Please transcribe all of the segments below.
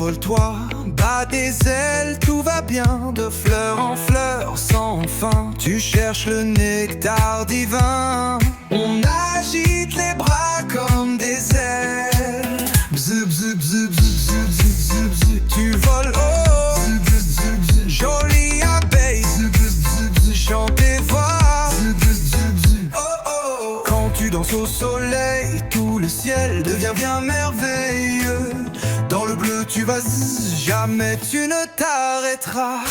envole-toi, bats des ailes, tout va bien. De fleur en fleur, sans fin, tu cherches le nectar divin. On agite les bras comme des ailes. Bzz, bzz, bzz, bzz, bzz, bzz, bzz. Tu voles haut, bzz, bzz, bzz. Jolie abeille, bzz, bzz, bzz, bzz. Chante et vois, bzz, bzz, bzz, bzz. Oh, oh, oh. Quand tu danses au soleil, tout le ciel devient bien merveilleux. Dans le bleu tu vas, jamais tu ne t'arrêteras.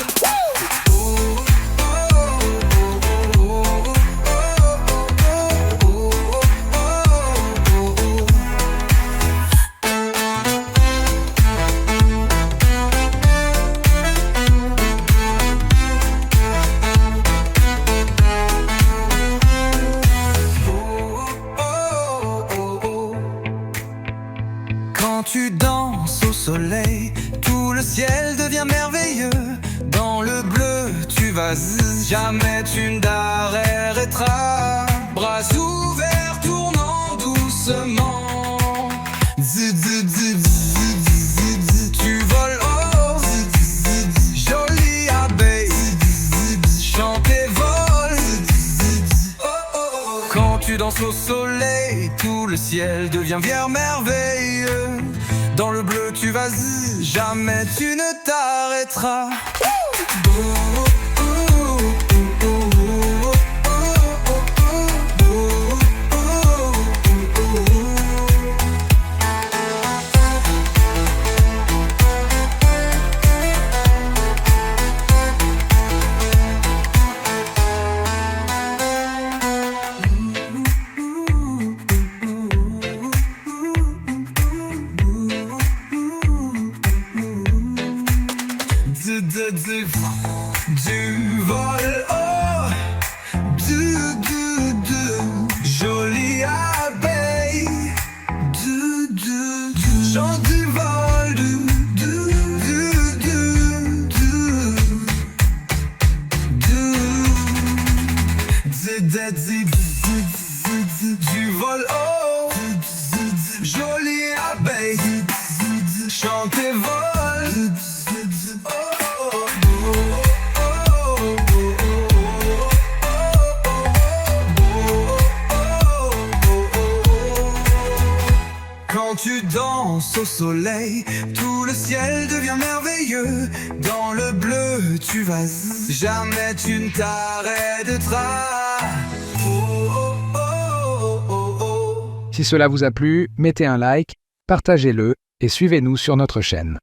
Quand tu danses au soleil, tout le ciel devient merveilleux. Dans le bleu, tu vas, jamais tu ne t'arrêteras. Bras ouverts, tournant doucement. Zzz, zzz, zzz, zzz, zzz, zzz. Tu voles haut, zzz, zzz, zzz. Jolie abeille, zzz, zzz, zzz. Chante et vole, zzz, zzz, zzz. Oh, oh, oh. Quand tu danses au soleil, tout le ciel devient bien merveilleux. Dans le bleu tu vas, jamais tu ne t'arrêteras. Du vol haut, jolie abeille, chant du vol, du vol haut, jolie abeille, chante et vole. Quand tu danses au soleil, tout le ciel devient merveilleux. Dans le bleu, tu vas, jamais tu ne t'arrêteras. Oh, oh, oh, oh, oh. Si cela vous a plu, mettez un like, partagez-le et suivez-nous sur notre chaîne.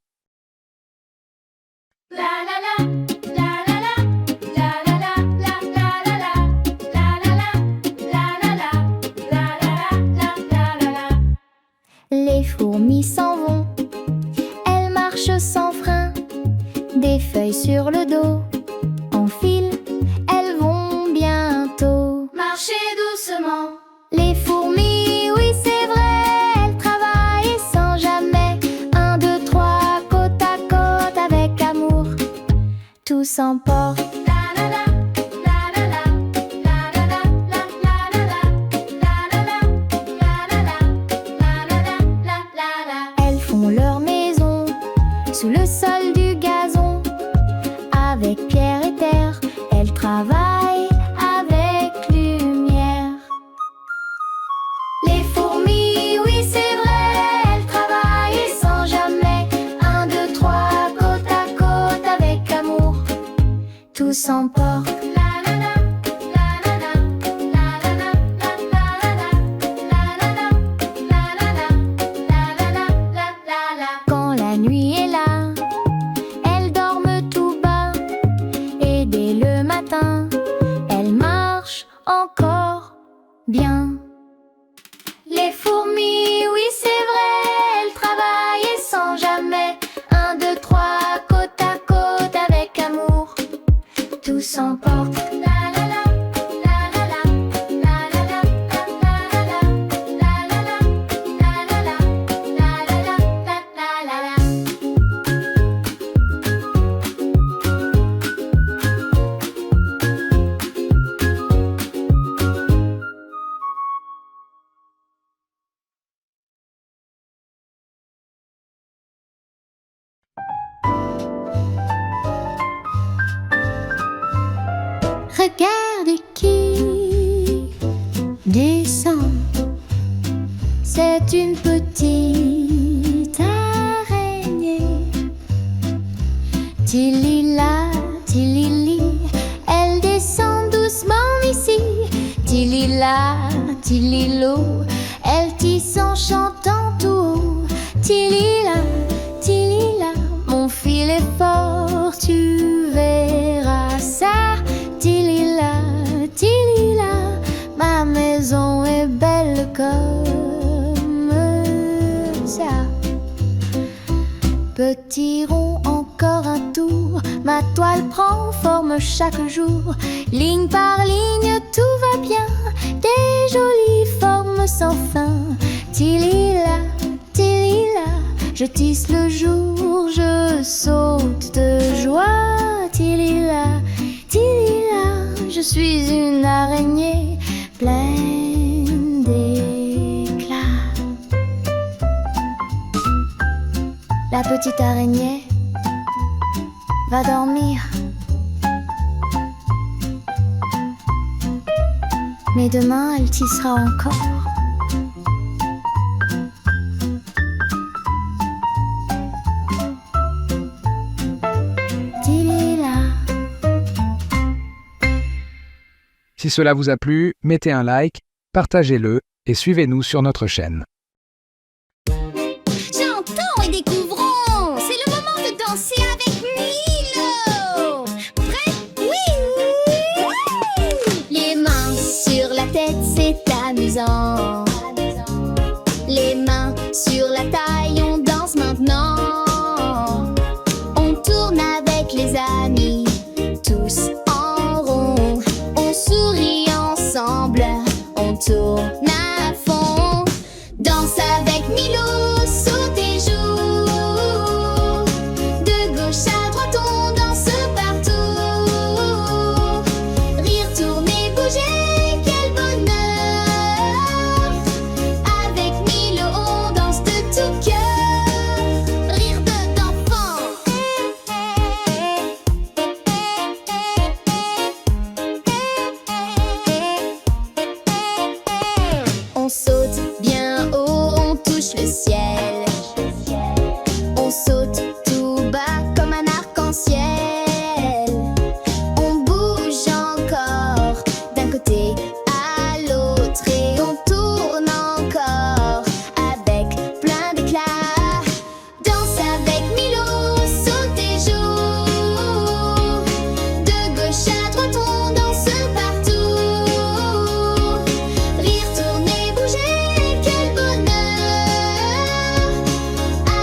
Les fourmis s'en vont, elles marchent sans frein, des feuilles sur le dos, en file, elles vont bientôt. Marchez doucement. Les fourmis, oui c'est vrai, elles travaillent sans jamais. 1, 2, 3, côte à côte avec amour, tout s'emporte. Sous le sol du gazon, avec pierre et terre, elles travaillent avec lumière. Les fourmis, oui c'est vrai, elles travaillent sans jamais. 1, 2, 3, côte à côte avec amour, tout s'emporte. Quand la nuit est là, elles dorment tout bas, et dès le matin, elles marchent encore bien. Les fourmis, oui c'est vrai, elles travaillent sans jamais. 1, 2, 3, côte à côte avec amour, tout s'emporte. Regarde qui descend. C'est une petite araignée. Tilila, tilili, elle descend doucement ici. Tilila, tililo, elle tisse en chantant tout haut. Tilila, tilila, mon fil est fort, tu verras ça. Tilila, tilila, ma maison est belle comme ça. Petit rond, encore un tour, ma toile prend forme chaque jour. Ligne par ligne, tout va bien, des jolies formes sans fin. Tilila, tilila, je tisse le jour, je saute de joie. Tilila, tilila, je suis une araignée pleine d'éclat. La petite araignée va dormir. Mais demain, elle tissera encore. Si cela vous a plu, mettez un like, partagez-le et suivez-nous sur notre chaîne. Chantons et découvrons. C'est le moment de danser avec Milo. Prêt? Oui. Les mains sur la tête, c'est amusant. Les mains sur la taille, on danse maintenant. On tourne avec les amis, tous en rond. On sourit ensemble, on tourne à fond. Danse avec Milo, saute et joue. De gauche à droite, on danse partout. Rire, tourner, bouger, quel bonheur. Avec Milo, on danse de tout cœur. Rire d'enfant. On saute bien haut, on touche le ciel. On saute tout bas comme un arc-en-ciel. On bouge encore d'un côté à l'autre et on tourne encore avec plein d'éclat. Danse avec Milo, saute et joue. De gauche à droite, on danse partout. Rire, tourner, bouger, quel bonheur.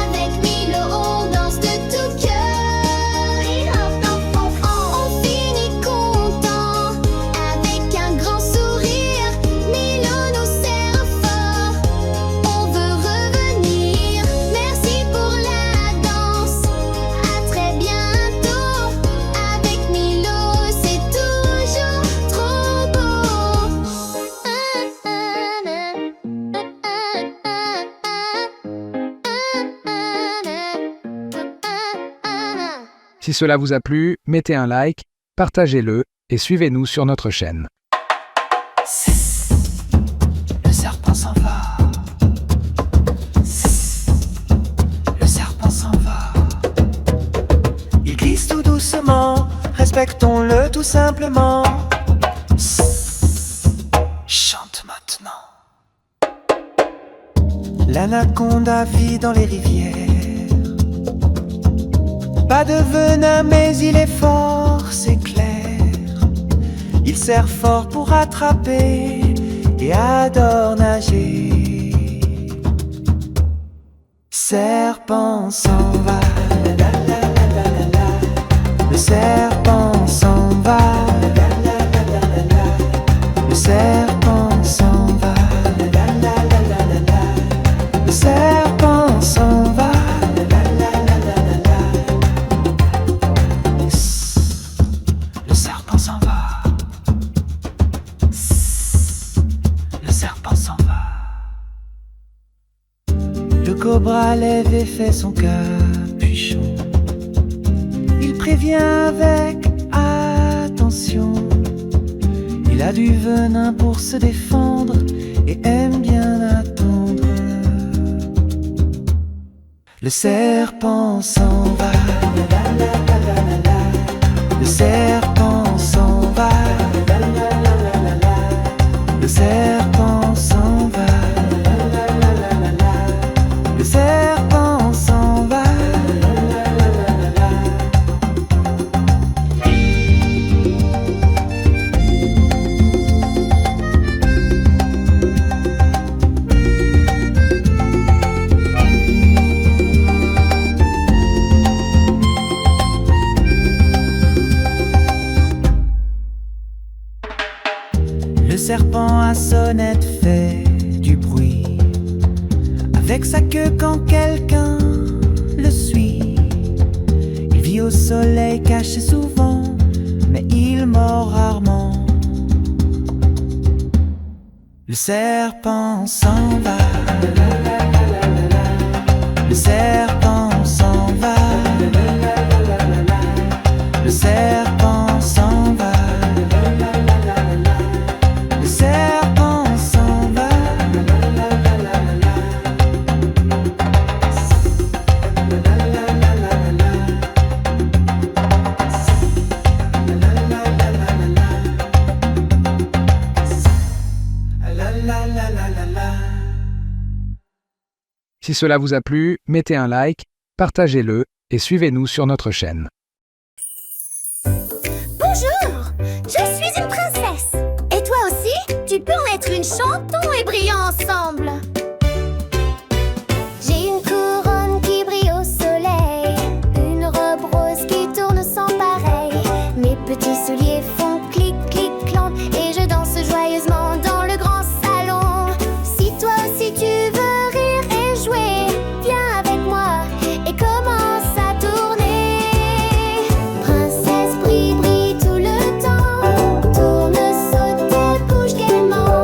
Avec Milo, on danse de tout cœur. On finit content avec un grand sourire. Milo nous serre fort, on veut revenir. Merci pour la danse, à très bientôt. Avec Milo, c'est toujours trop beau. Si cela vous a plu, mettez un like, partagez-le et suivez-nous sur notre chaîne. Le serpent s'en va. Le serpent s'en va. Il glisse tout doucement, respectons-le tout simplement. Chante maintenant. L'anaconda vit dans les rivières. Pas de venin mais il est fort, c'est clair. Il serre fort pour attraper et adore nager. Serpent s'en va, la la la la la la. Le serpent s'en va, la la la la la la. Le serpent s'en va, la la la la la la la. Le serpent s'en va, la la la la la la la. Le serpent s'en va. Le serpent s'en va. Le cobra lève et fait son capuchon. Il prévient avec attention. Il a du venin pour se défendre et aime bien attendre. Le serpent s'en va, le serpent s'en va, le serpent s'en va, le serpent s'en va. Le serpent à sonnette fait du bruit avec sa queue quand quelqu'un le suit. Il vit au soleil caché souvent, mais il mord rarement. Le serpent s'en va, le serpent s'en va, le serpent s'en va. Le serpent s'en va. Si cela vous a plu, mettez un like, partagez-le et suivez-nous sur notre chaîne. Bonjour, je suis une princesse. Et toi aussi, tu peux en être une, chantons et brillons ensemble. J'ai une couronne qui brille au soleil, une robe rose qui tourne sans pareil. Mes petits souliers font clic, clic, clan, et je danse joyeusement dans le grand salon. Si toi aussi tu veux rire et jouer, viens avec moi et commence à tourner. Princesse brille, brille tout le temps, tourne, saute et bouge gaiement.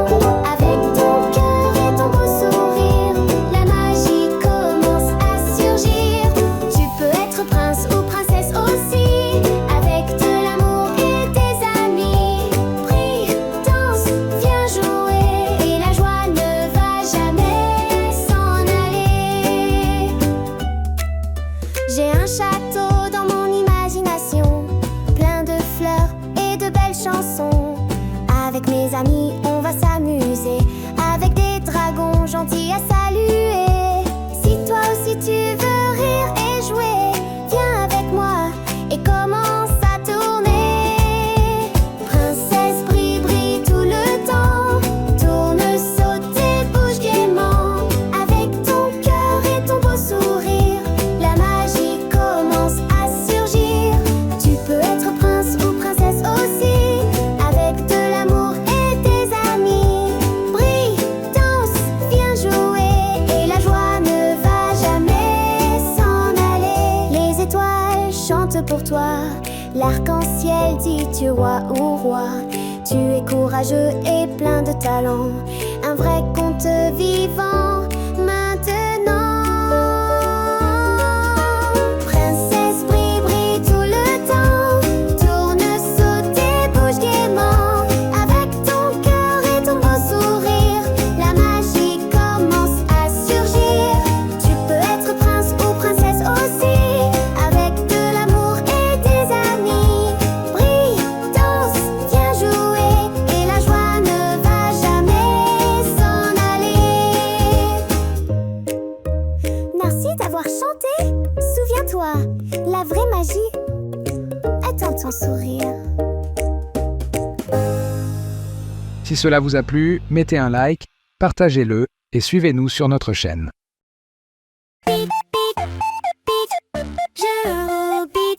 Avec ton cœur et ton beau sourire, la magie commence à surgir. Tu peux être prince ou princesse aussi, avec de l'amour et des amis. Brille, danse, viens jouer, et la joie ne va jamais s'en aller. J'ai un château dans mon imagination, plein de fleurs et de belles chansons. Avec mes amis, on va s'amuser, avec des dragons gentils à saluer. Si toi aussi tu veux rire et jouer, viens avec moi et commence à tourner. Princesse brille, brille tout le temps, tourne, saute et bouge gaiement. Avec ton cœur et ton beau sourire, la magie commence à surgir. Tu peux être prince ou princesse aussi, avec de l'amour et des amis. Brille, danse, viens jouer, et la joie ne va jamais s'en aller. Les étoiles chantent pour toi, l'arc-en-ciel dit tu roi ou roi. Tu es courageux et plein de talent, un vrai conte vivant maintenant. Princesse brille, brille tout le temps, tourne, saute et bouge gaiement. Avec ton cœur et ton beau sourire, la magie commence à surgir. Tu peux être prince ou princesse aussi, avec de l'amour et des amis. Brille, danse, viens jouer, et la joie ne va jamais s'en aller. Merci d'avoir chanté. Souviens-toi, la vraie magie est dans ton sourire. Si cela vous a plu, mettez un like, partagez-le et suivez-nous sur notre chaîne. Je beat.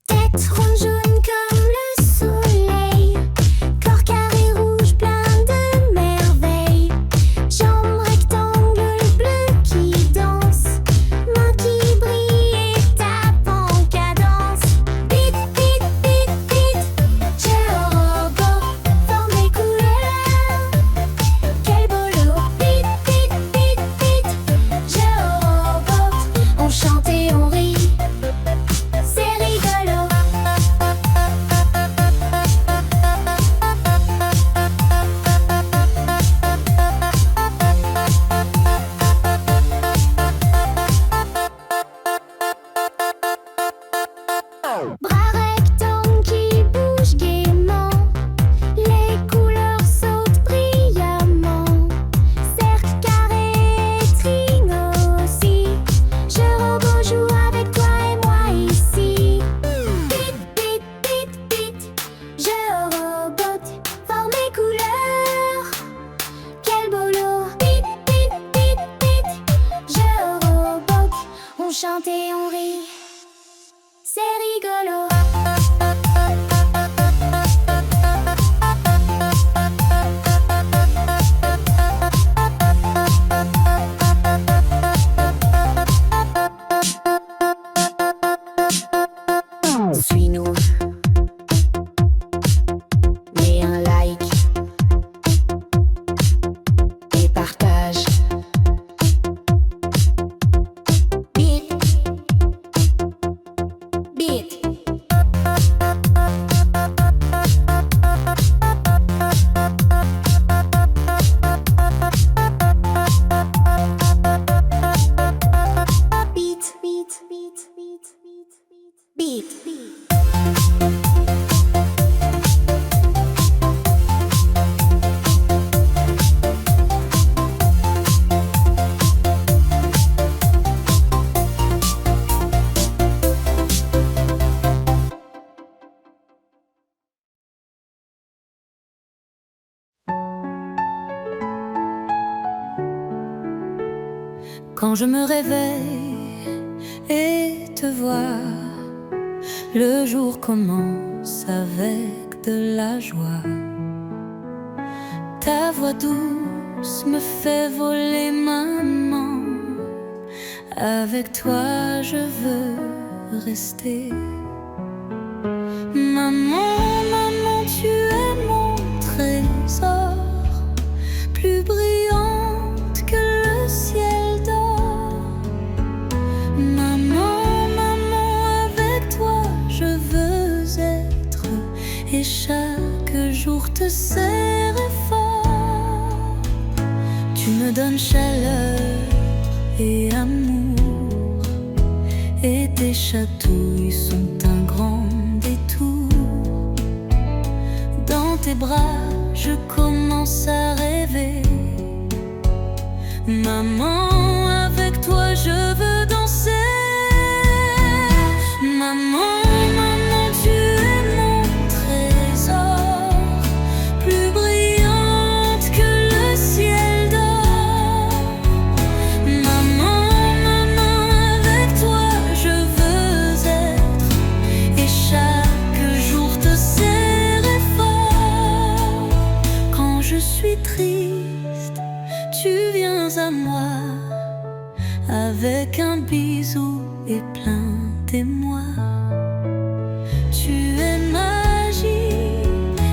Tête ronde jaune comme le soleil, corps carré rouge plein de merveilles. Jambes rectangles bleues qui dansent, mains qui brillent et tapent en cadence. Beat, beat, beat, beat. Je robot, forme et couleur. Bras rectangles qui bougent gaiement, les couleurs sautent brillamment. Cercle, carré, triangle aussi. Jeu robot joue avec toi et moi ici. Bit, bit, bit, bit. Jeu robot, forme et couleurs. Quel beau lot. Bit, bit, bit, bit. Jeu robot, on chante et on rit. C'est rigolo. Suis-nous. Mets un like et partage. Bit, bit. Beat, beat, beat, beat, beat, beat, beat. Quand je me réveille et te vois, le jour commence avec de la joie. Ta voix douce me fait voler maman. Avec toi je veux rester. Maman, maman, tu es mon trésor, plus brillante que le ciel d'or. Maman, maman, avec toi je veux être, et chaque jour te serrer fort. Tu me donnes chaleur et amour, et tes chatouilles sont un grand détour. Dans tes bras je commence à rêver. Maman, avec toi je veux danser. Maman, maman, tu es mon trésor, plus brillante que le ciel d'or. Maman, maman, avec toi je veux être, et chaque jour te serrer fort. Quand je suis triste, tu viens à moi avec un bisou et plein d'émoi. Tu es magie,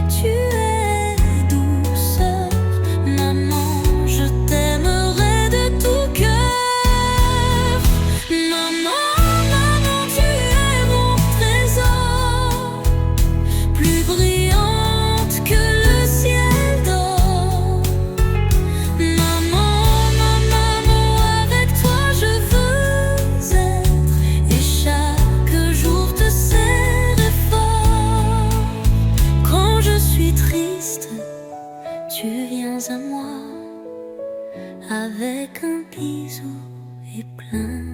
tu es douceur. Maman, je t'aimerai de tout cœur. Maman, maman, tu es mon trésor, plus brillante que le ciel d'or. Maman, maman, avec toi je veux être, et chaque jour te serrer fort. Quand je suis triste, tu viens à moi avec un bisou et plein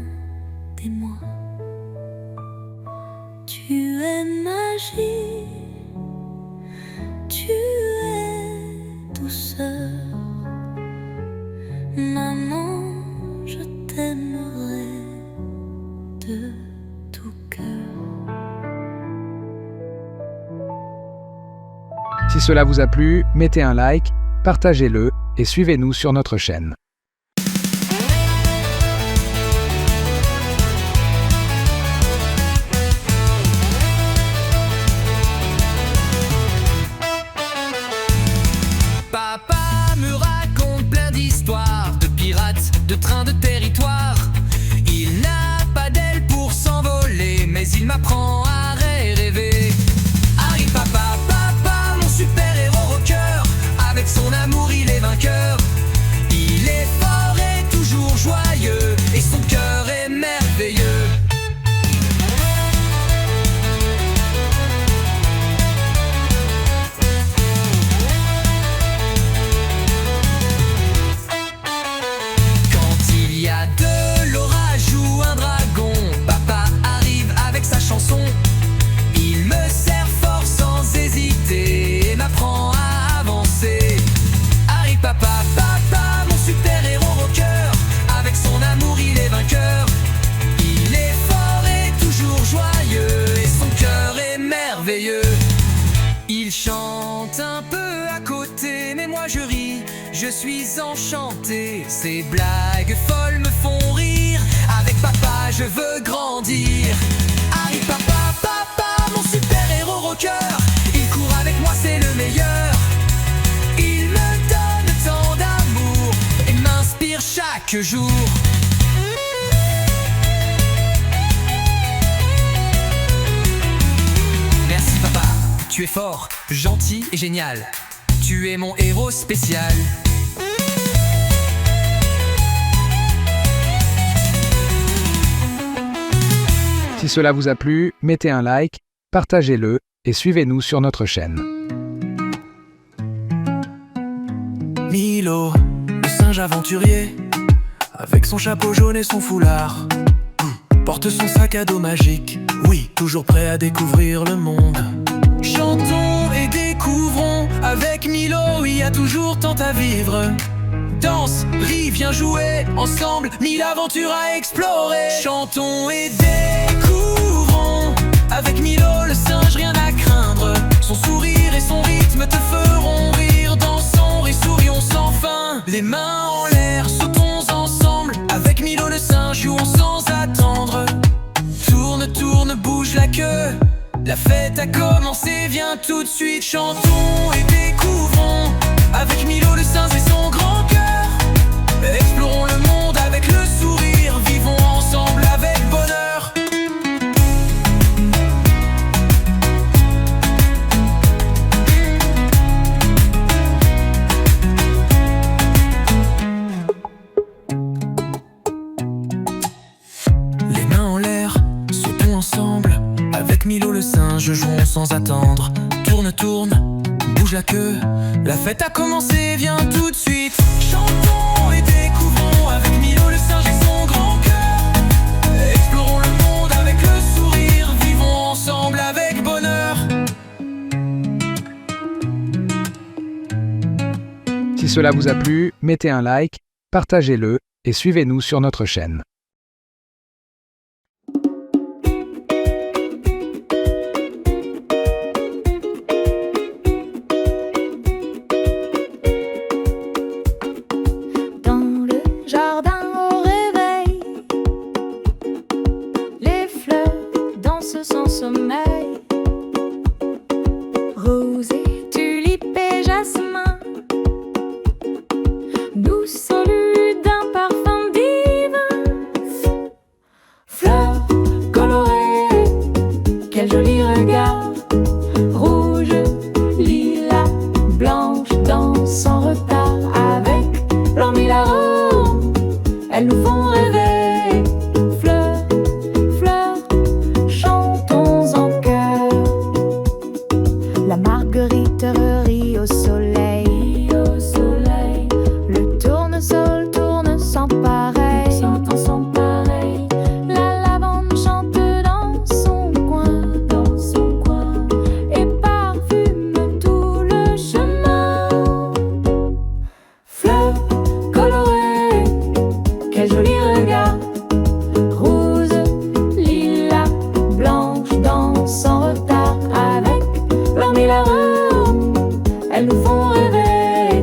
d'émoi. Tu es magie, tu es douceur. Maman, je t'aimerai de tout cœur. Si cela vous a plu, mettez un like, partagez-le et suivez-nous sur notre chaîne. Papa me raconte plein d'histoires, de pirates, de trains de territoire. Il n'a pas d'aile pour s'envoler, mais il m'apprend à rêver. Arrive papa, papa, mon super-héros rocker. Avec son amour il est vainqueur. Il est merveilleux. Il chante un peu à côté, mais moi je ris, je suis enchanté. Ces blagues folles me font rire, avec papa je veux grandir. Arrive papa, papa, mon super-héros rocker. Il court avec moi, c'est le meilleur. Il me donne tant d'amour et m'inspire chaque jour. Merci papa, tu es fort, gentil et génial. Tu es mon héros spécial. Si cela vous a plu, mettez un like, partagez-le et suivez-nous sur notre chaîne. Milo, le singe aventurier, avec son chapeau jaune et son foulard, porte son sac à dos magique, oui, toujours prêt à découvrir le monde. Chantons et découvrons, avec Milo, il y a toujours tant à vivre. Danse, ris, viens jouer, ensemble, 1000 aventures à explorer. Chantons et découvrons, avec Milo le singe, rien à craindre. Son sourire et son rythme te feront rire. Dansons et sourions sans fin, les mains en l'air, sautons ensemble. Avec Milo le singe, jouons sans attendre. Tourne, tourne, bouge la queue, la fête a commencé, viens tout de suite. Chantons et découvrons, avec Milo le singe et son grand cœur. Explorons le monde avec le sourire, vivons ensemble avec bonheur. Les mains en l'air, sautons ensemble. Avec Milo le singe, jouons sans attendre. Tourne, tourne, bouge la queue, la fête a commencé, viens tout de suite. Chantons et découvrons, avec Milo le singe et son grand cœur. Explorons le monde avec le sourire, vivons ensemble avec bonheur. Si cela vous a plu, mettez un like, partagez-le et suivez-nous sur notre chaîne. Dans le jardin au réveil, les fleurs dansent sans sommeil. Rosée, tulipe et jasmin nous saluent d'un parfum divin. Fleurs colorées, quel joli regard. Rouge, lilas, blanche, danse sans retard. Avec leurs mille arômes, elles nous font rêver. Fleurs, fleurs, chantons en chœur. La marguerite rit au soleil. Le tournesol tourne sans pareil. La lavande chante dans son coin. Et parfume tout le chemin. Fleurs colorées, quel joli regard. Rose, lilas, blanche, danse sans retard. Avec leurs mille arômes, elles nous font rêver.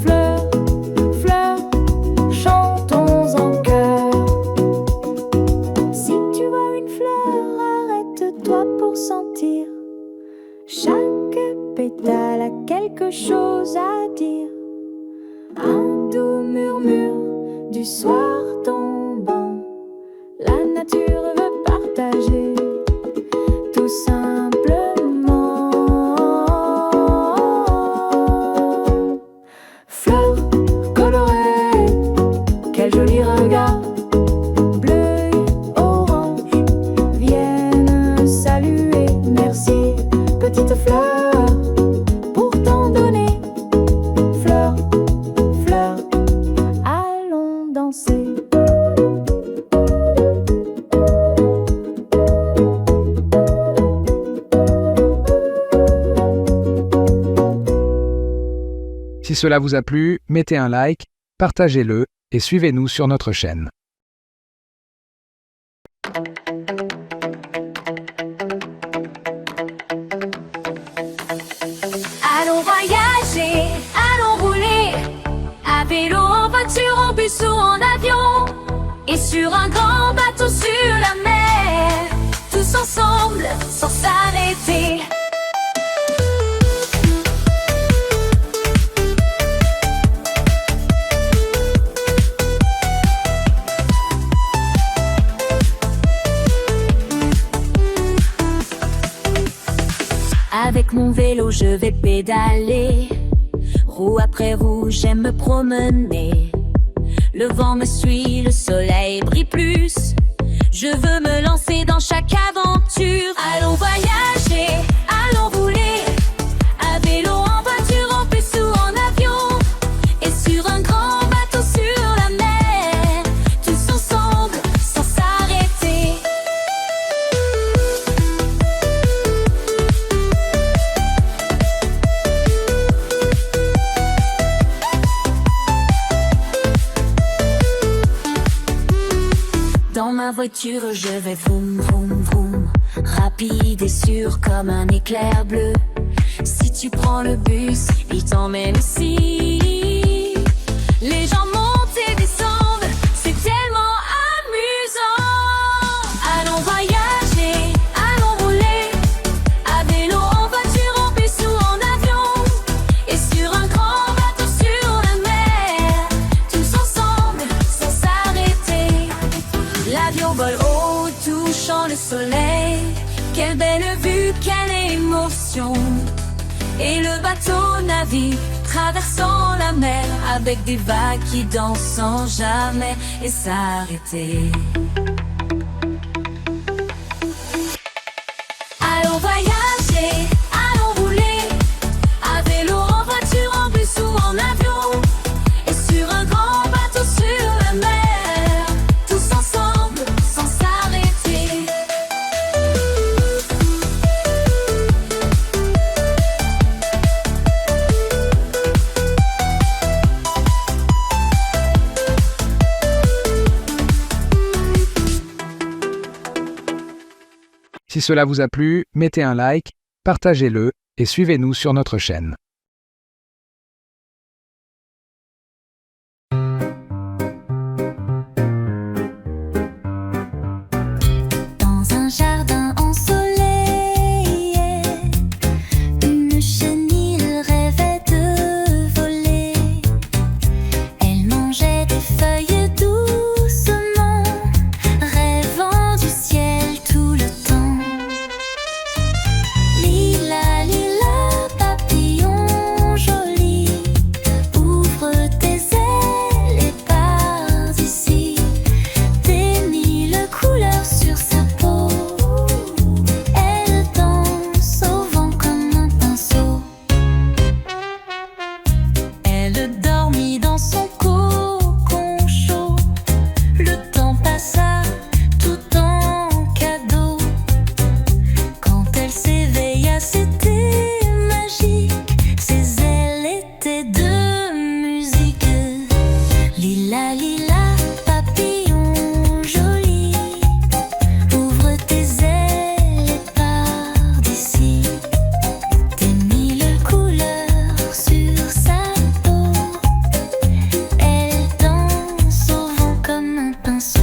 Fleurs, fleurs, chantons en chœur. Si tu vois une fleur, arrête-toi pour sentir. Chaque pétale a quelque chose à dire. Un doux murmure du soir tombant. La nature veut partager tout simplement. Fleurs colorées, quel joli regard. Bleu, orange, viennent saluer. Merci, petite fleur, pour t'en donner. Fleurs, fleurs, allons danser. Si cela vous a plu, mettez un like, partagez-le et suivez-nous sur notre chaîne. sur un grand bateau sur la mer, tous ensemble sans s'arrêter. Avec mon vélo je vais pédaler, roue après roue j'aime me promener. Le vent me suit, le soleil brille plus, je veux me lancer dans chaque aventure. Allons voyager, allons rouler, à vélo, en voiture, en bus ou en avion, et sur un grand bateau sur la mer, tous ensemble sans s'arrêter. Dans ma voiture je vais vroom vroom vroom, rapide et sûr comme un éclair bleu. Si tu prends le bus, il t'emmène ici. Les gens montent et descendent, c'est tellement amusant. Allons voyager, allons rouler, à vélo, en voiture, en bus ou en avion, et sur un grand bateau sur la mer, tous ensemble sans s'arrêter. L'avion vole haut, touchant le soleil. Quelle belle vue, quelle émotion. Et le bateau navigue, traversant la mer, avec des vagues qui dansent sans jamais et s'arrêter. Allons voyager, allons rouler, à vélo, en voiture, en bus ou en avion, et sur un grand bateau sur la mer, tous ensemble sans s'arrêter. Si cela vous a plu, mettez un like, partagez-le et suivez-nous sur notre chaîne. Dans un jardin ensoleillé, une chenille rêvait de voler. Elle mangeait des feuilles doucement, rêvant du ciel tout le temps. Lila, lila, papillon joli, ouvre tes ailes et pars d'ici. Des mille couleurs sur sa peau, elle danse au vent comme un pinceau. Elle dormit dans son cocon chaud, le temps passa tout en cadeau. Quand elle s'éveilla, c'était magique, ses ailes étaient de musique. Lila, lila, papillon joli, ouvre tes ailes et pars d'ici. Des mille couleurs sur sa peau, elle danse au vent comme un pinceau.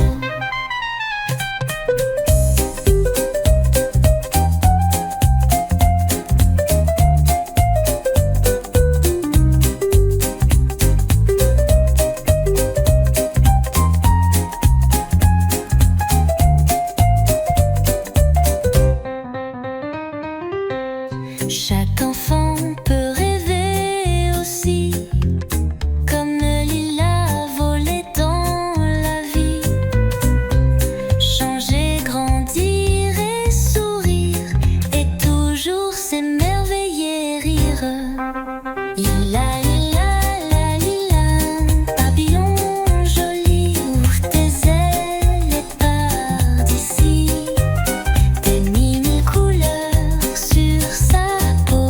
Chaque enfant peut rêver aussi, comme Lila, voler dans la vie. Changer, grandir et sourire, et toujours s'émerveiller, rire. Lila, lila, la lila, papillon joli, ouvre tes ailes et pars d'ici. Des mille couleurs sur sa peau,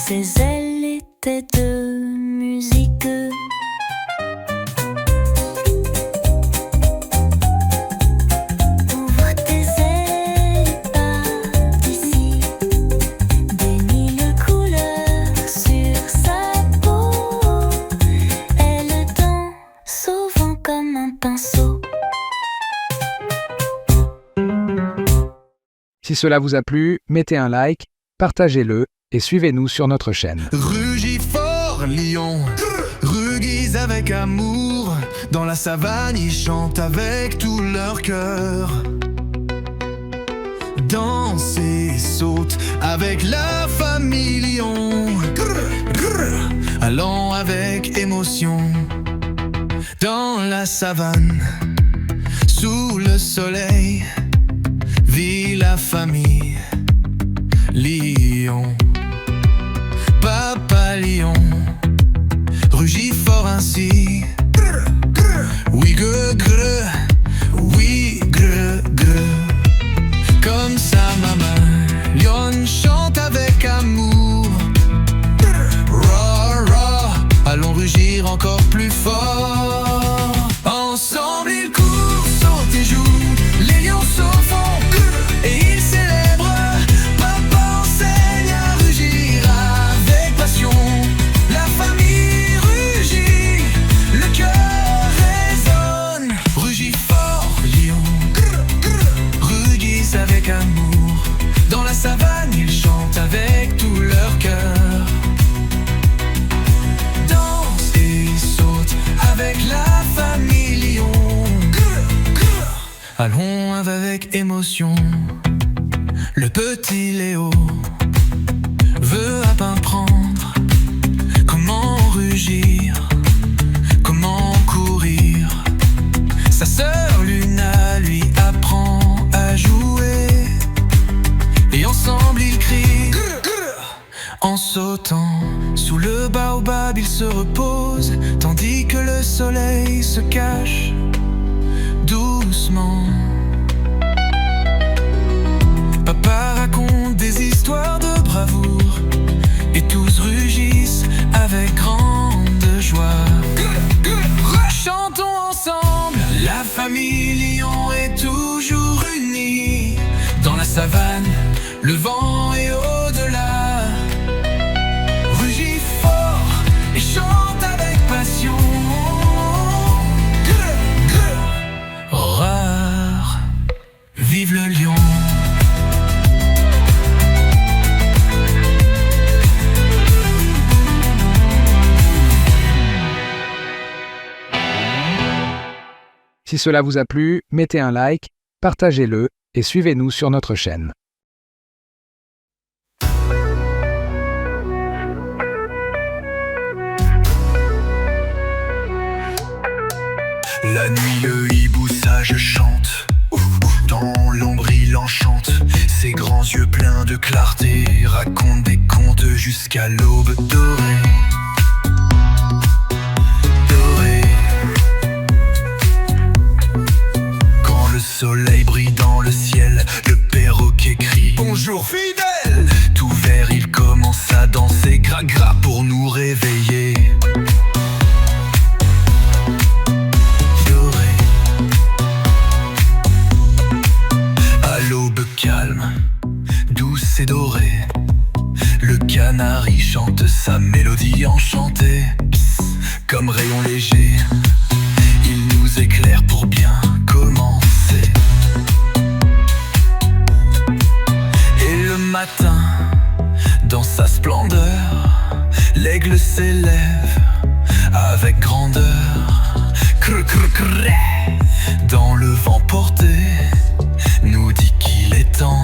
Ses ailes étaient de musique. Ouvre tes ailes et pars d'ici. Des mille couleurs sur sa peau. Elle danse au vent comme un pinceau. Si cela vous a plu, mettez un like, partagez-le et suivez-nous sur notre chaîne. Rugifort, lion, ruguise avec amour. Dans la savane, ils chantent avec tout leur cœur. Dansent et sautent avec la famille lion. Allant avec émotion. Dans la savane, sous le soleil, vit la famille lion. Papa lion rugit fort ainsi. Oui, grrr, oui, grrr. Comme sa maman, lion chante avec amour. Roar, roar, allons rugir encore plus fort. Ensemble ils courent, sautent et jouent. Les lions s'en font et ils célèbrent. Papa enseigne à rugir avec passion. La famille rugit, le cœur résonne. Rugit fort, lion, rugissent avec amour. Dans la savane, ils chantent avec tout leur cœur. Dansent et sautent avec la famille lion. Allons avec émotion. Le petit Léo veut à peine prendre comment rugir, comment courir. Sa sœur Luna lui apprend à jouer. Et ensemble ils crient en sautant. Sous le baobab ils se reposent, tandis que le soleil se cache doucement. Papa raconte des histoires de bravoure et tous rugissent avec grande joie. Chantons ensemble, la famille lion est toujours unie. Dans la savane, le vent est au-delà. Rugit fort et chante avec passion. Rare, vive le lion. Si cela vous a plu, mettez un like, partagez-le et suivez-nous sur notre chaîne. La nuit, le hibou sage chante. Dans l'ombre, il enchante. Ses grands yeux pleins de clarté racontent des contes jusqu'à l'aube dorée. Quand le soleil brille dans le ciel, le perroquet crie bonjour fidèle. Tout vert, il commence à danser gra-gra pour nous réveiller. Calme, douce et dorée, le canari chante sa mélodie enchantée. Comme rayon léger, il nous éclaire pour bien commencer. Et le matin, dans sa splendeur, l'aigle s'élève avec grandeur. Crr, crr, crr, dans le vent porté, nous dit qu'il est temps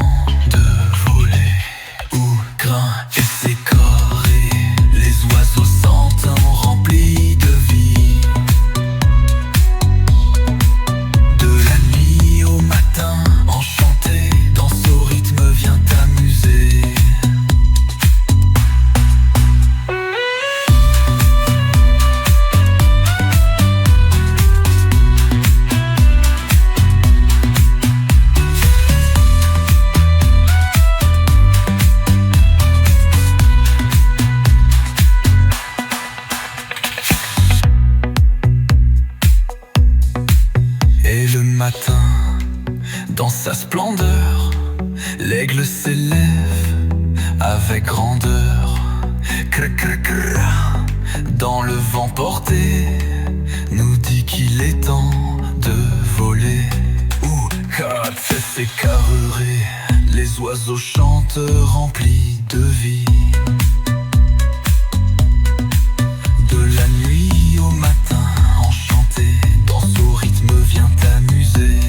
de voler. Ou grain et ses corps et les oiseaux sentent remplis de vie. De la nuit au matin, enchanté, danse au rythme, viens t'amuser. Dans le vent porté, nous dit qu'il est temps de voler. C'est carré, les oiseaux chantent remplis de vie. De la nuit au matin, enchanté, danse au rythme, viens t'amuser.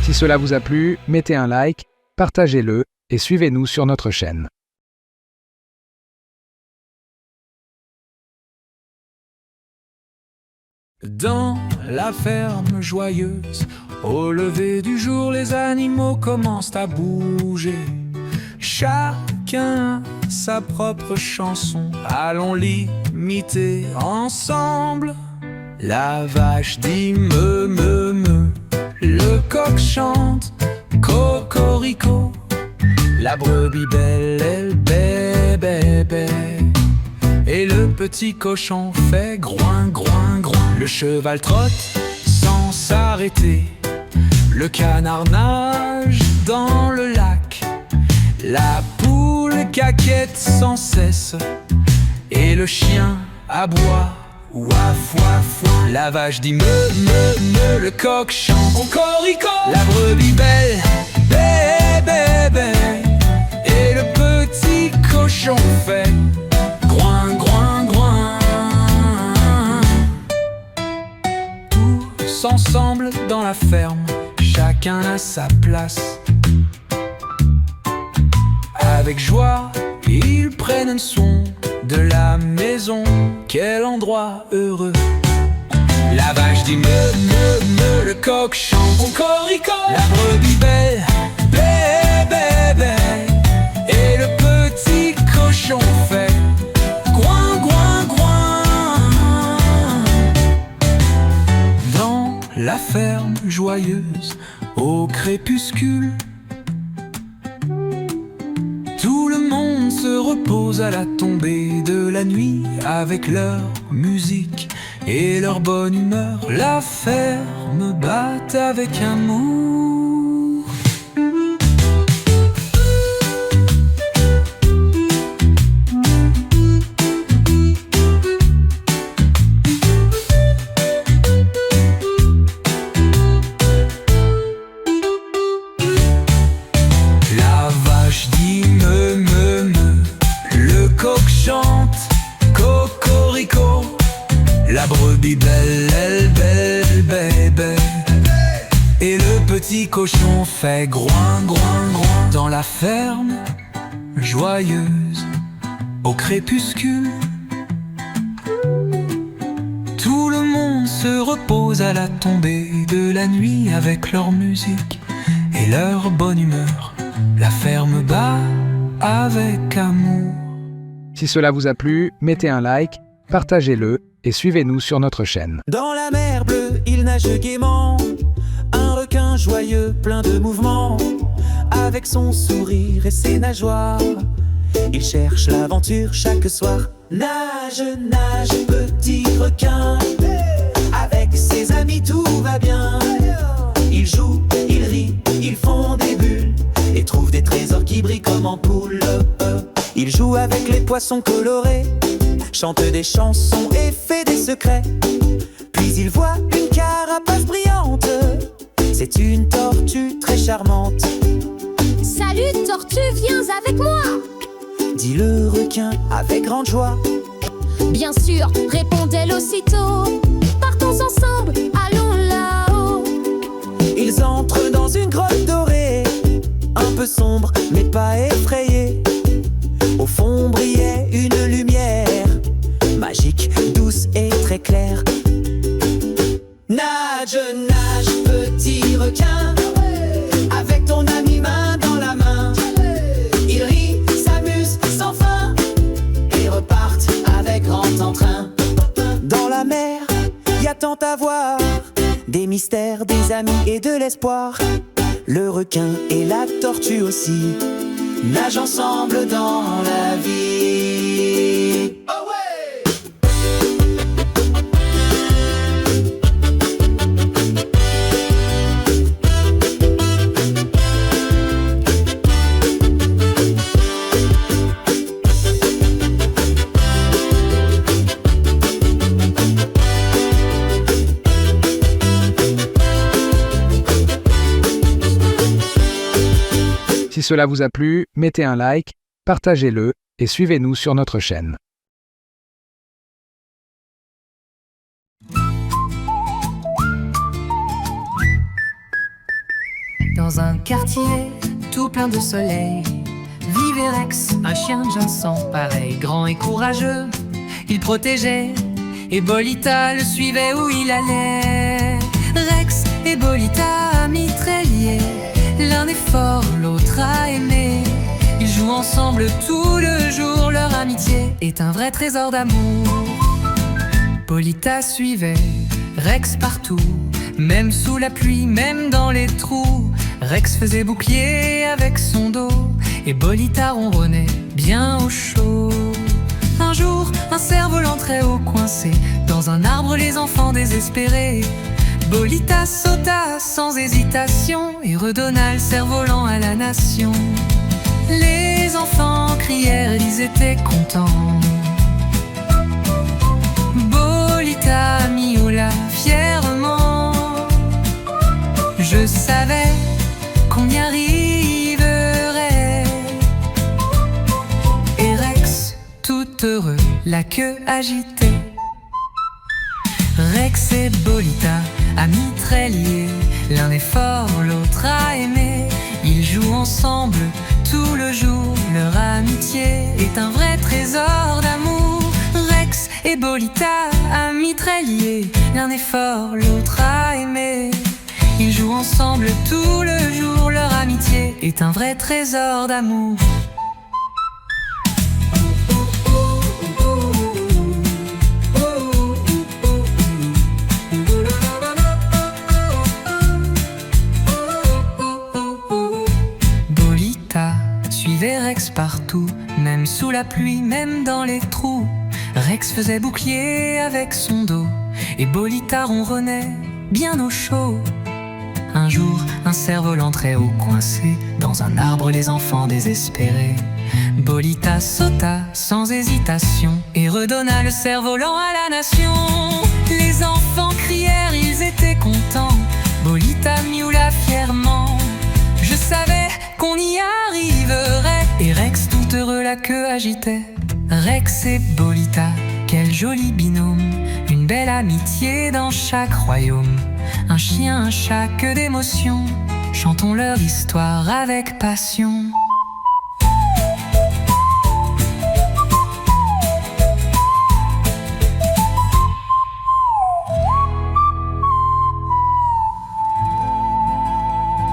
Si cela vous a plu, mettez un like, partagez-le et suivez-nous sur notre chaîne. Dans la ferme joyeuse, au lever du jour, les animaux commencent à bouger. Chacun sa propre chanson, allons l'imiter ensemble. La vache dit me me me, le coq chante cocorico, la brebis belle elle bé bé bé, et le petit cochon fait groin groin groin. Le cheval trotte sans s'arrêter, le canard nage dans le lac, la poule caquette sans cesse, et le chien aboie waf waf waf. La vache dit me me me, le coq chante cocorico, la brebis belle bé bé bé, et le petit cochon fait groin groin groin. Tous ensemble dans la ferme, chacun à sa place. Avec joie, ils prennent soin de la maison. Quel endroit heureux! La vache dit me me me, le coq chante cocorico, la brebis belle bé bé bé, et le petit cochon fait groin groin groin. Dans la ferme joyeuse, au crépuscule, tout le monde se repose à la tombée de la nuit, avec leur musique et leur bonne humeur. La ferme bat avec amour. La vache dit me me me, le coq chante cocorico, la brebis belle elle belle bébé, et le petit cochon fait groin groin groin. Dans la ferme joyeuse, au crépuscule, tout le monde se repose à la tombée de la nuit, avec leur musique et leur bonne humeur. La ferme bat avec amour. Si cela vous a plu, mettez un like, partagez-le et suivez-nous sur notre chaîne. Dans la mer bleue, il nage gaiement, un requin joyeux, plein de mouvements. Avec son sourire et ses nageoires, il cherche l'aventure chaque soir. Nage, nage, petit requin, avec ses amis tout va bien. Ils jouent, ils rient, ils font des bulles et trouvent des trésors qui brillent comme ampoules. Il joue avec les poissons colorés, chante des chansons et fait des secrets. Puis il voit une carapace brillante, c'est une tortue très charmante. Salut tortue, viens avec moi. Dit le requin avec grande joie. Bien sûr, répond-elle aussitôt. Partons ensemble, allons là-haut. Ils entrent dans une grotte dorée, un peu sombre mais pas effrayée. Au fond brillait une lumière magique, douce et très claire. Nage, nage, petit requin, avec ton ami main dans la main. Ils rient, s'amusent sans fin et repartent avec grand entrain. Dans la mer, y a tant à voir, des mystères, des amis et de l'espoir. Le requin et la tortue aussi nagent ensemble dans la vie. Oh ouais! Si cela vous a plu, mettez un like, partagez-le et suivez-nous sur notre chaîne. Dans un quartier tout plein de soleil vivait Rex, un chien Vincent pareil, grand et courageux. Il protégeait et Bolita le suivait où il allait. Rex et Bolita, amis très liés, l'un est fort, l'autre a aimé. Ils jouent ensemble tout le jour, leur amitié est un vrai trésor d'amour. Bolita suivait Rex partout, même sous la pluie, même dans les trous. Rex faisait bouclier avec son dos et Bolita ronronnait bien au chaud. Un jour, un cerf-volant très haut coincé dans un arbre, les enfants désespérés. Bolita sauta sans hésitation et redonna le cerf-volant à la nation. Les enfants crièrent, ils étaient contents. Bolita miaula fièrement. Je savais qu'on y arriverait. Et Rex, tout heureux, la queue agitée. Rex et Bolita, amis très liés, l'un est fort, l'autre a aimé. Ils jouent ensemble tout le jour, leur amitié est un vrai trésor d'amour. Rex et Bolita, amis très liés, l'un est fort, l'autre a aimé. Ils jouent ensemble tout le jour, leur amitié est un vrai trésor d'amour. Bolita suivait Rex partout, même sous la pluie, même dans les trous. Rex faisait bouclier avec son dos et Bolita ronronnait bien au chaud. Un jour, un cerf-volant très haut coincé dans un arbre, les enfants désespérés. Bolita sauta sans hésitation et redonna le cerf-volant à la nation. Les enfants crièrent, ils étaient contents. Bolita miaula fièrement. Je savais qu'on y arriverait. Et Rex tout heureux la queue agitait. Rex et Bolita, quel joli binôme. Une belle amitié dans chaque royaume. Un chien, un chat, que d'émotions. Chantons leur histoire avec passion.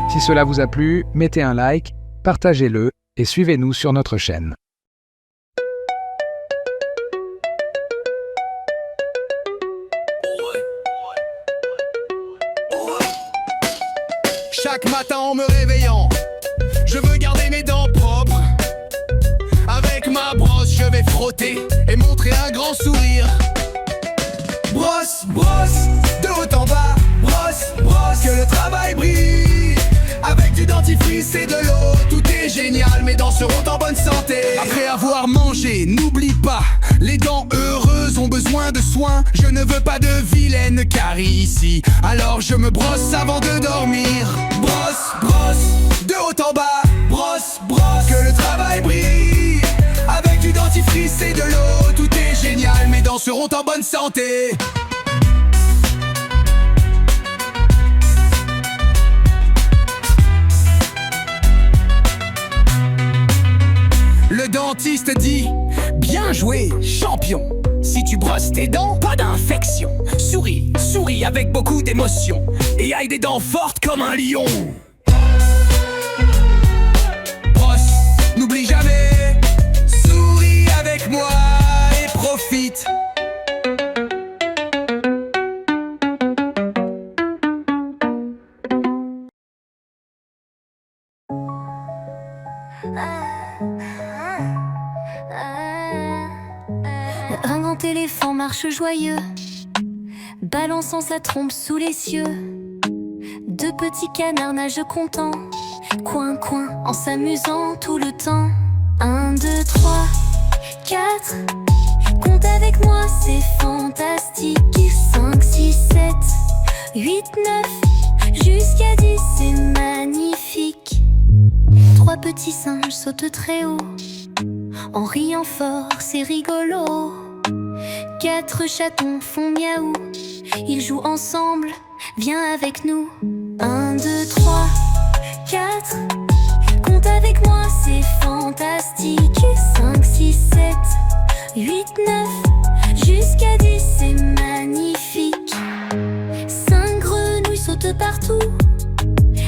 Si cela vous a plu, mettez un like, partagez-le et suivez-nous sur notre chaîne. Chaque matin en me réveillant, je veux garder mes dents propres. Avec ma brosse, je vais frotter et montrer un grand sourire. Brosse, brosse, de haut en bas. Brosse, brosse, que le travail brille. Avec du dentifrice et de l'eau, tout est génial, mes dents seront en bonne santé. Après avoir mangé, n'oublie pas, les dents heureuses ont besoin de soins. Je ne veux pas de vilaine carie ici, alors je me brosse avant de dormir. Brosse, brosse, de haut en bas. Brosse, brosse, que le travail brille. Avec du dentifrice et de l'eau, tout est génial, mes dents seront en bonne santé. Le dentiste dit: bien joué, champion. Si tu brosses tes dents, pas d'infection. Souris, souris avec beaucoup d'émotion. Et aille des dents fortes comme un lion. Brosse, n'oublie jamais. Souris avec moi et profite. Un grand éléphant marche joyeux, balançant sa trompe sous les cieux. Deux petits canards nagent contents, coin coin, en s'amusant tout le temps. 1, 2, 3, 4, compte avec moi, c'est fantastique. 5, 6, 7, 8, 9, jusqu'à 10, c'est magnifique. 3 petits singes sautent très haut, en riant fort, c'est rigolo. 4 chatons font miaou, ils jouent ensemble, viens avec nous. 1, 2, 3, 4, compte avec moi, c'est fantastique. 5, 6, 7, 8, 9, jusqu'à 10, c'est magnifique. 5 grenouilles sautent partout,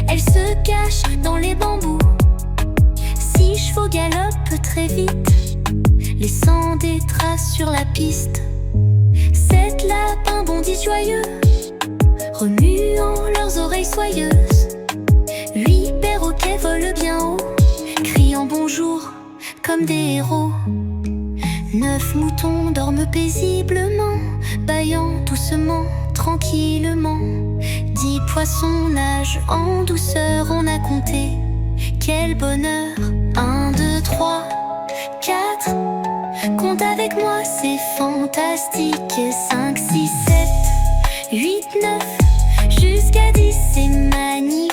elles se cachent dans les bambous. 6 chevaux galopent très vite, laissant des traces sur la piste. 7 lapins bondissent joyeux, remuant leurs oreilles soyeuses. 8 perroquets volent bien haut, criant bonjour comme des héros. 9 moutons dorment paisiblement, bâillant doucement, tranquillement. 10 poissons nagent en douceur, on a compté, quel bonheur. 1, 2, 3, 4, compte avec moi, c'est fantastique. 5, 6, 7, 8, 9, jusqu'à 10, c'est magnifique.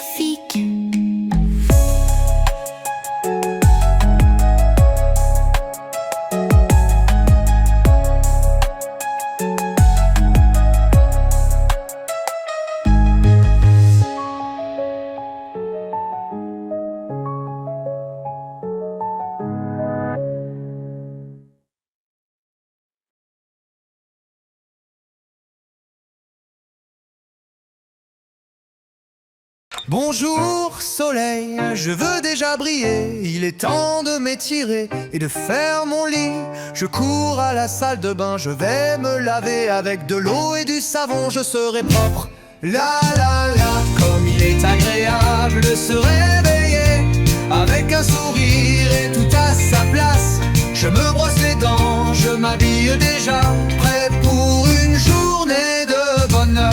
Bonjour soleil, je veux déjà briller. Il est temps de m'étirer et de faire mon lit. Je cours à la salle de bain, je vais me laver avec de l'eau et du savon, je serai propre. La la la, comme il est agréable de se réveiller avec un sourire et tout à sa place. Je me brosse les dents, je m'habille déjà, prêt pour une journée de bonheur.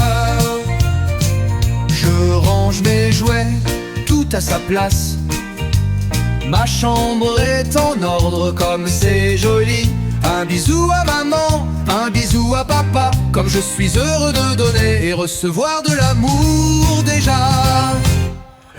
Je range mes jouets, tout à sa place. Ma chambre est en ordre comme c'est joli. Un bisou à maman, un bisou à papa. Comme je suis heureux de donner et recevoir de l'amour déjà.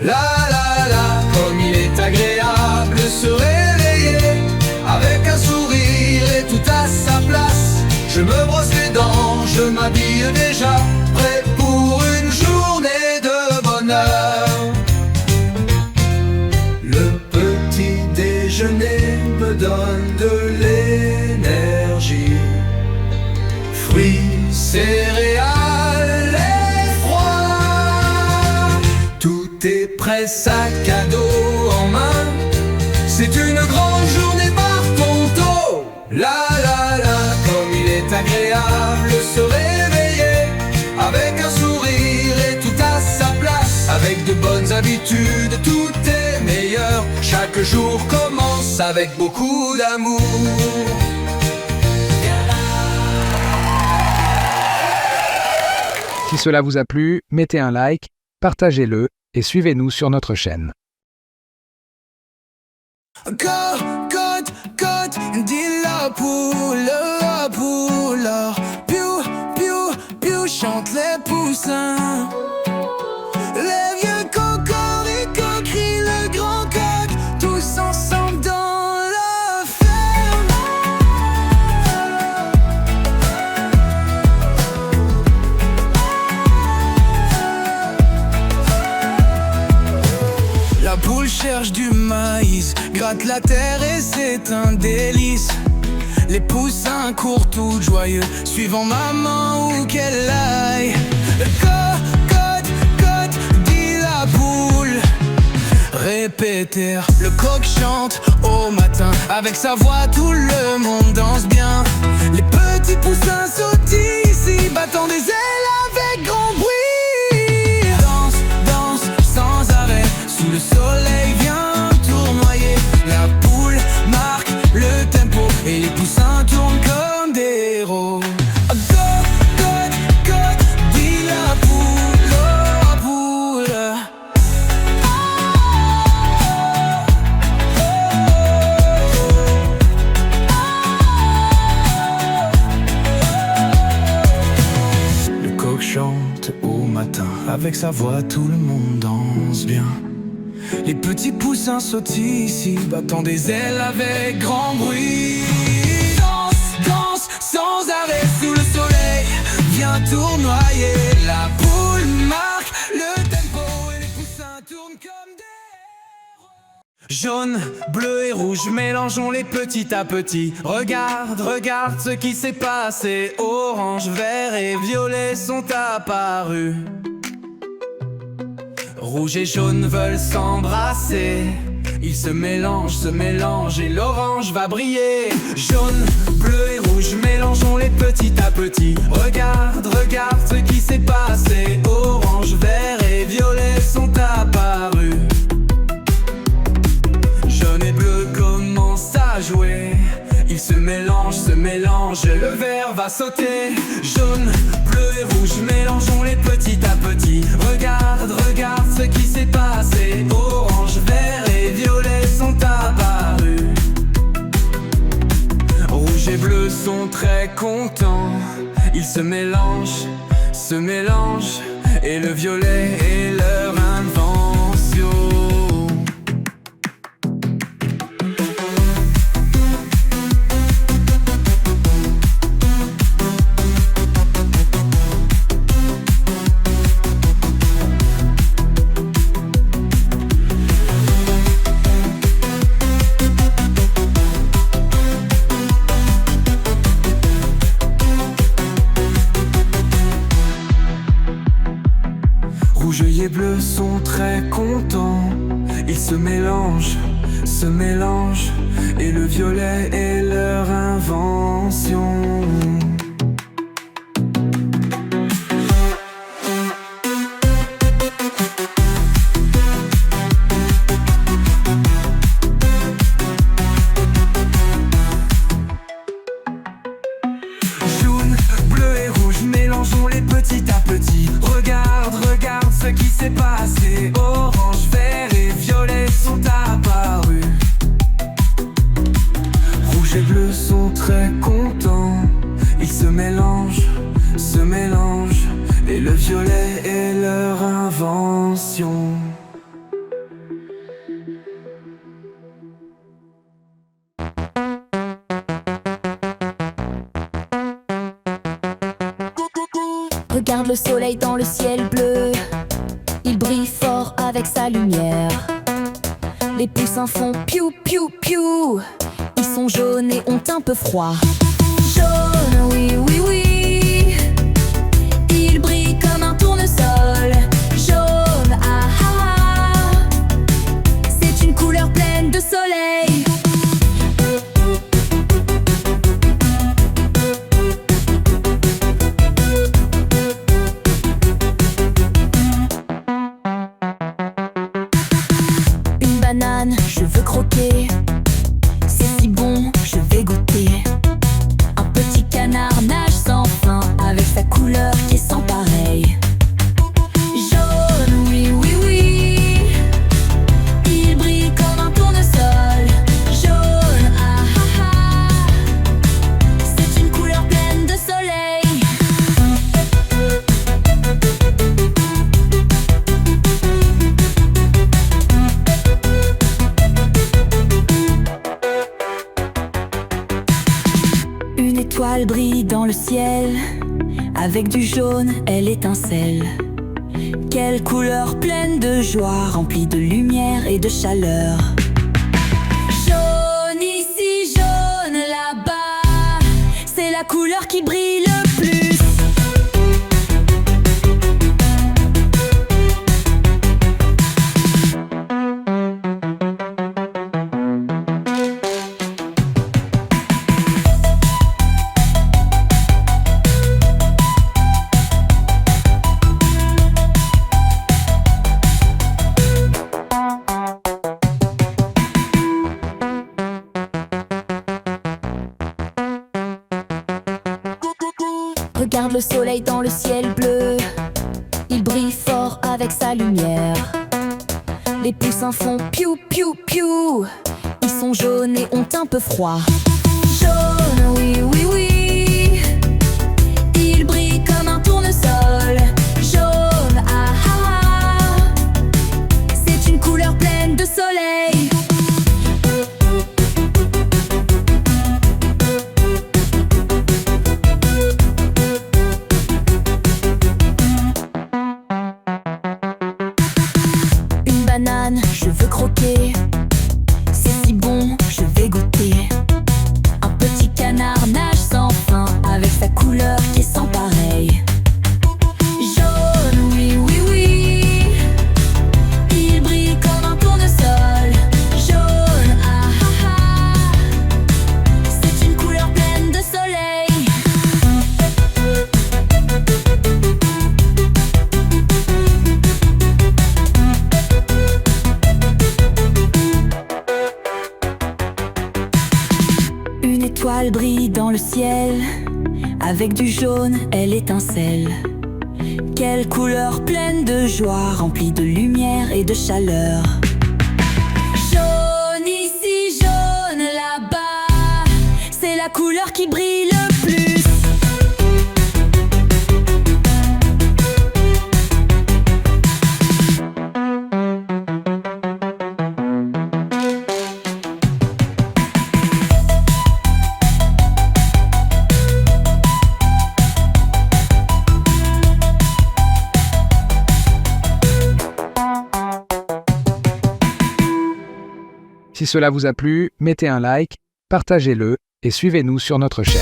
La la la, comme il est agréable de se réveiller avec un sourire et tout à sa place. Je me brosse les dents, je m'habille déjà, prêt pour une journée de bonheur. Le petit déjeuner me donne de l'énergie. Fruits, céréales et froid. Tout est prêt, sac à dos en main. C'est une grande journée par Ponto. La la la, comme il est agréable de se réveiller avec un sourire et tout à sa place. Avec de bonnes habitudes, tout est meilleur. Chaque jour commence avec beaucoup d'amour. Si cela vous a plu, mettez un like, partagez-le et suivez-nous sur notre chaîne. Cocotte, cote, dis la poule, piou, piou, piou, chante les poussins. Les vieux cocoricots crient le grand coq, tous ensemble dans la ferme. La poule cherche du maïs, gratte la terre et c'est un délice. Les poussins courent tout joyeux, suivant maman où qu'elle aille. Cocotte, cote, dit la poule. Répétez, le coq chante au matin. Avec sa voix tout le monde danse bien. Les petits poussins sautillent, battant des ailes avec grand bruit. Danse, danse sans arrêt, sous le soleil vient tournoyer. avec sa voix, tout le monde danse bien. Les petits poussins sautillent ici, battant des ailes avec grand bruit. Danse, danse, sans arrêt sous le soleil. Viens tournoyer, la boule marque le tempo et les poussins tournent comme des... Jaune, bleu et rouge, mélangeons les petit à petit. Regarde, regarde ce qui s'est passé. Orange, vert et violet sont apparus. Rouge et jaune veulent s'embrasser. Ils se mélangent et l'orange va briller. Jaune, bleu et rouge, mélangeons les petit à petit. Regarde, regarde ce qui s'est passé. Orange, vert et violet sont apparus. Jaune et bleu commencent à jouer. Ils se mélangent, le vert va sauter. Jaune, bleu et rouge, mélangeons les petit à petit. Regarde, regarde ce qui s'est passé. Orange, vert et violet sont apparus. Rouge et bleu sont très contents. Ils se mélangent, et le violet est leur invention. Rouge et bleu sont très contents. Ils se mélangent, et le violet est leur invention. Jaune, bleu et rouge, mélangeons les petit à petit. Regarde, regarde ce qui s'est passé. Orange, vert et violet sont apparus. Rouge et bleu sont très contents. Ils se mélangent, et le violet est leur invention. Regarde le soleil dans le ciel bleu. Il brille fort avec sa lumière. Les poussins font piou piou piou. Ils sont jaunes et ont un peu froid. Jaune, oui oui oui. Il brille comme un tournesol. Jaune, ah ah ah. C'est une couleur pleine de soleil. Je veux croquer, c'est si bon, je vais goûter. Un petit canard nage sans fin, avec sa couleur qui est sans pareil. Jaune, oui, oui, oui. Il brille comme un tournesol. Jaune, ah ah ah. C'est une couleur pleine de soleil. Une étoile brille dans le ciel. Avec du jaune, elle étincelle. Quelle couleur pleine de joie, remplie de lumière et de chaleur. Jaune ici, jaune là-bas. C'est la couleur qui brille le plus. Regarde le soleil dans le ciel bleu. Il brille fort avec sa lumière. Les poussins font piou piou piou. Ils sont jaunes et ont un peu froid. Jaune, oui oui oui. Il brille comme un tournesol. Jaune, ah ah de soleil. Une banane, je veux croquer. C'est si bon, je vais goûter. Un petit canard nage sans fin, avec sa couleur qui est sans pareil. Jaune, oui, oui, oui. Il brille comme un tournesol. Jaune, ah ah ah. C'est une couleur pleine de soleil. Une étoile brille dans le ciel. Avec du jaune, elle étincelle. Quelle couleur pleine de joie, remplie de lumière et de chaleur. Jaune ici, jaune là-bas. C'est la couleur qui brille le plus. Si cela vous a plu, mettez un like, partagez-le et suivez-nous sur notre chaîne.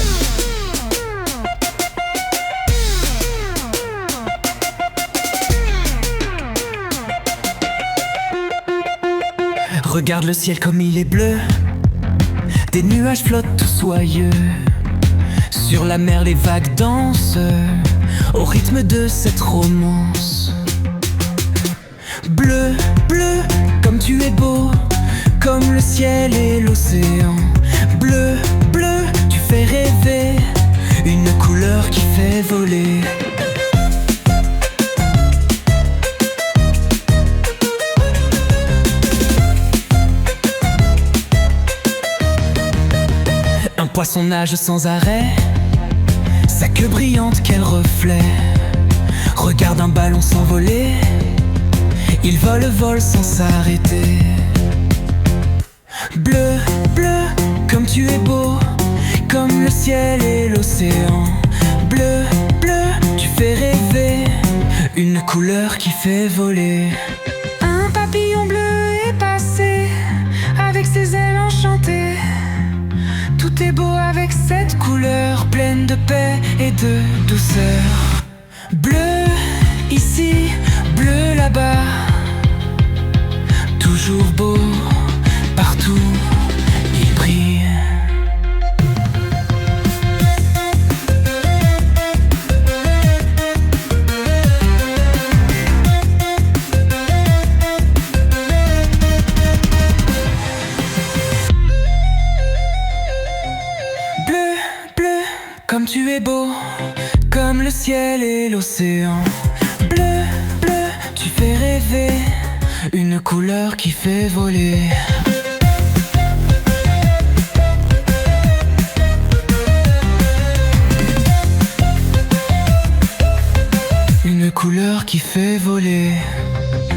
Regarde le ciel comme il est bleu. Des nuages flottent tout soyeux. Sur la mer les vagues dansent au rythme de cette romance. Bleu, bleu, comme tu es beau, comme le ciel et l'océan. Bleu, bleu, tu fais rêver, une couleur qui fait voler. Un poisson nage sans arrêt, sa queue brillante quel reflet. Regarde un ballon s'envoler, il vole sans s'arrêter. Bleu, bleu, comme tu es beau, comme le ciel et l'océan. Bleu, bleu, tu fais rêver, une couleur qui fait voler. Un papillon bleu est passé, avec ses ailes enchantées. Tout est beau avec cette couleur, pleine de paix et de douceur. Bleu ici, bleu là-bas, toujours beau, partout il brille. Bleu, bleu, comme tu es beau, comme le ciel et l'océan. Bleu, bleu, tu fais rêver, une couleur qui fait voler. Une couleur qui fait voler.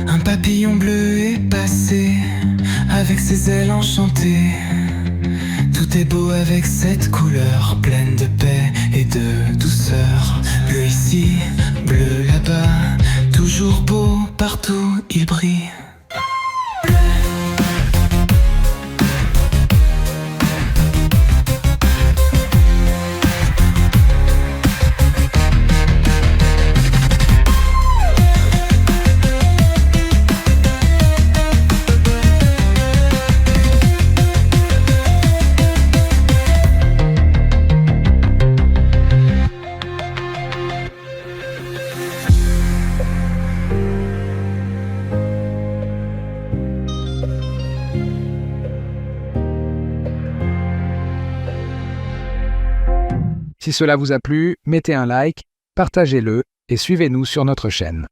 Un papillon bleu est passé, avec ses ailes enchantées. Tout est beau avec cette couleur, pleine de paix et de douceur. Bleu ici, bleu là-bas, toujours beau, partout il brille. Si cela vous a plu, mettez un like, partagez-le et suivez-nous sur notre chaîne.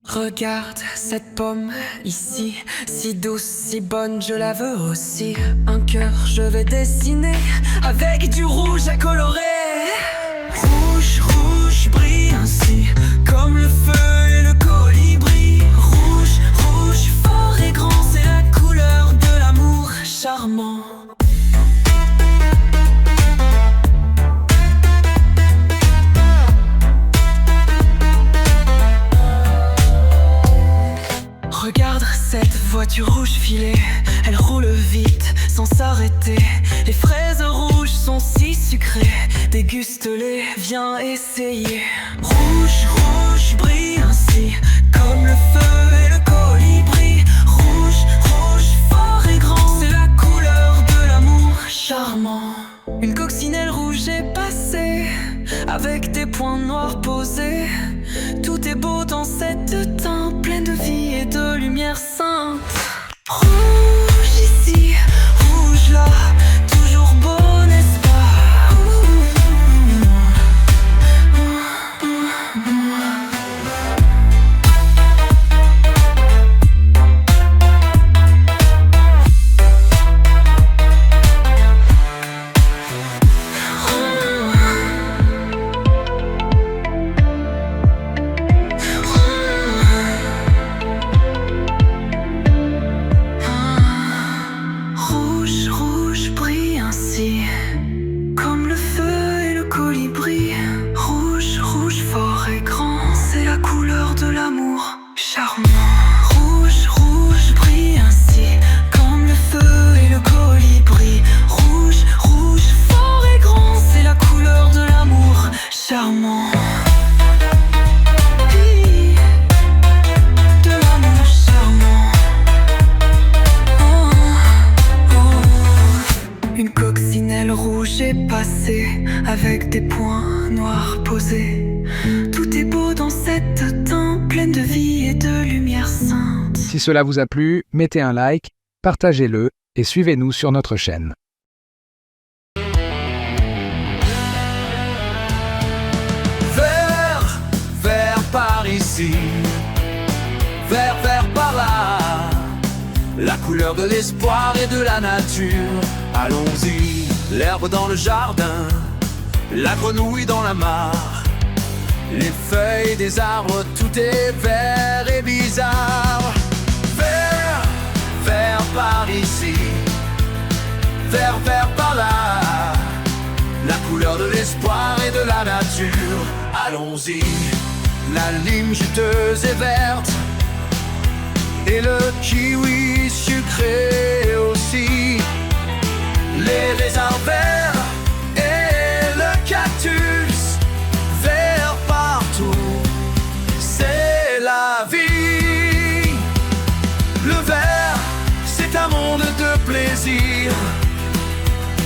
Regarde cette pomme ici, si douce, si bonne, je la veux aussi. Un cœur je vais dessiner avec du rouge à colorer. Rouge, rouge brille ainsi, comme le feu et le colibri. Rouge, rouge, fort et grand. voiture rouge filée, elle roule vite sans s'arrêter. Les fraises rouges sont si sucrées, déguste-les, viens essayer. Rouge, rouge, brille ainsi, comme le feu et le colibri. Rouge, rouge, fort et grand, c'est la couleur de l'amour charmant. Une coccinelle rouge est passée, avec des points noirs posés. Tout est beau dans cette teinte, pleine de vie et de lumière sainte. Rouge ici, rouge là, toujours beau, n'est-ce pas? Comme le feu et le colibri. Rouge, rouge, fort et grand, c'est la couleur de l'amour charmant. Rouge, rouge, brille ainsi, comme le feu et le colibri. Rouge, rouge, fort et grand, c'est la couleur de l'amour charmant. De l'amour charmant. Une coccinelle rouge est passée, avec des points noirs posés. Tout est beau dans cette teinte, pleine de vie et de lumière sainte. Si cela vous a plu, mettez un like, partagez-le et suivez-nous sur notre chaîne. Vert, vert par ici, vert, vert par là. La couleur de l'espoir et de la nature. Allons-y, l'herbe dans le jardin, la grenouille dans la mare. Les feuilles des arbres, tout est vert et bizarre. Vert, vert par ici, vert, vert par là. La couleur de l'espoir et de la nature. Allons-y, la lime juteuse et verte, et le kiwi sucré aussi. Les raisins verts et le cactus vert partout. C'est la vie. Le vert, c'est un monde de plaisir.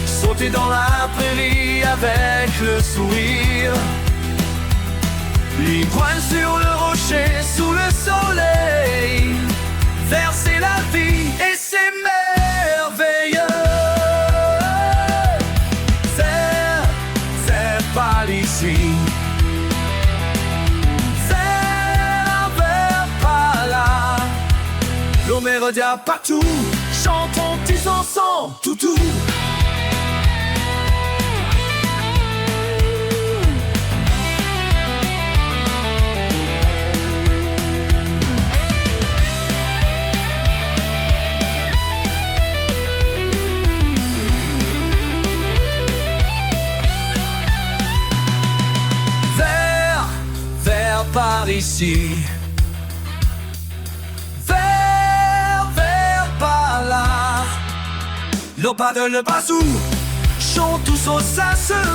Sauter dans la prairie avec le sourire. L'ivrogne sur le rocher sous le soleil. Vert, c'est la vie et c'est merveilleux. Vert, vert par ici, vert, vert par là. L'eau mérodia partout, chantons tous ensemble, toutou. Par ici, vert, vert par là. Le pas de le basou, chante tous au soleil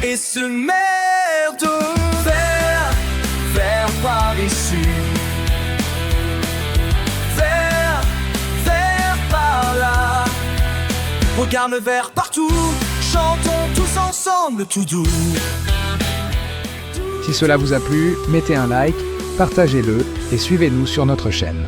et se merde. Vert, vert par ici, vert, vert par là. Regarde le vert partout, chantons tous ensemble tout doux. Si cela vous a plu, mettez un like, partagez-le et suivez-nous sur notre chaîne.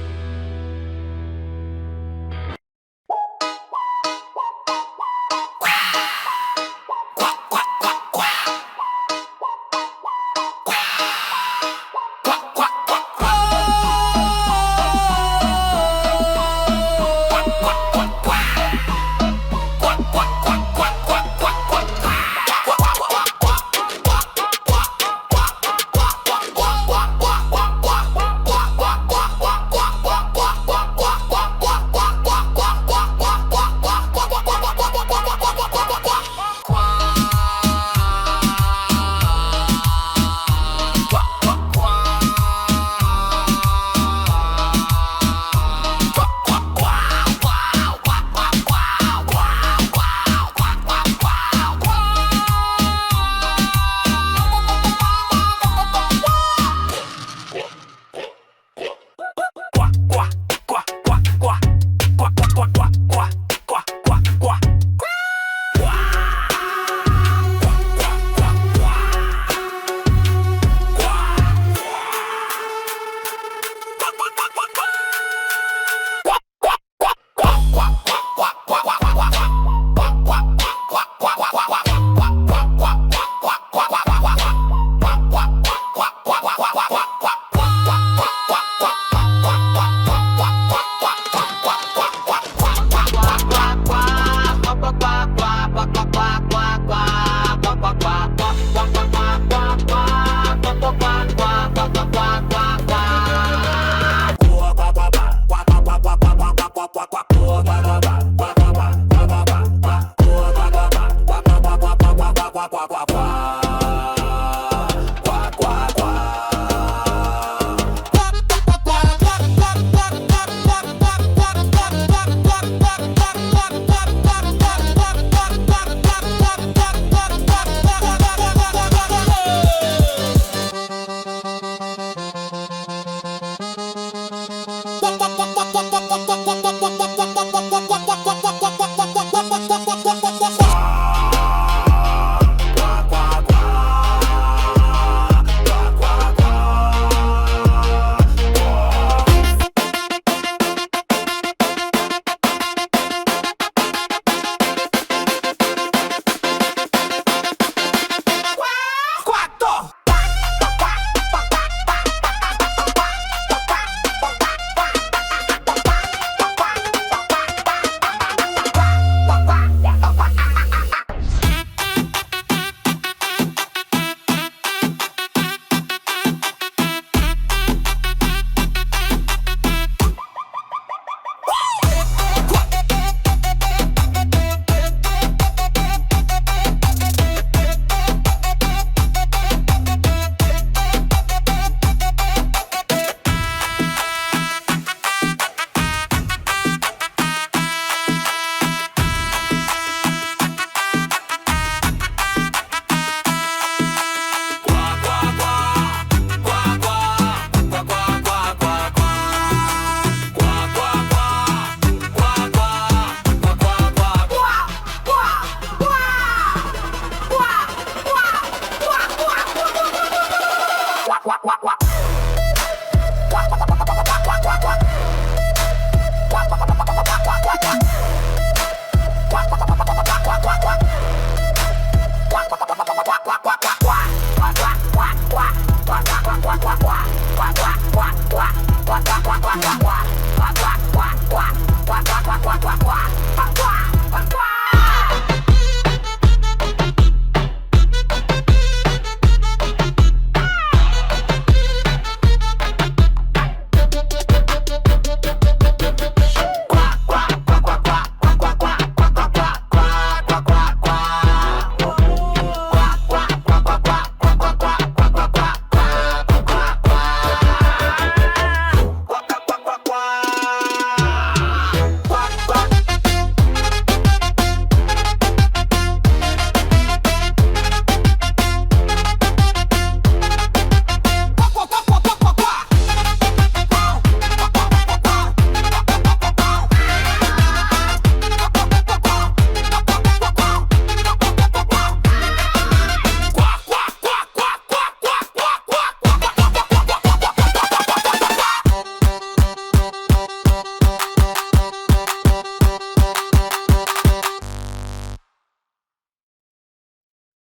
savoir.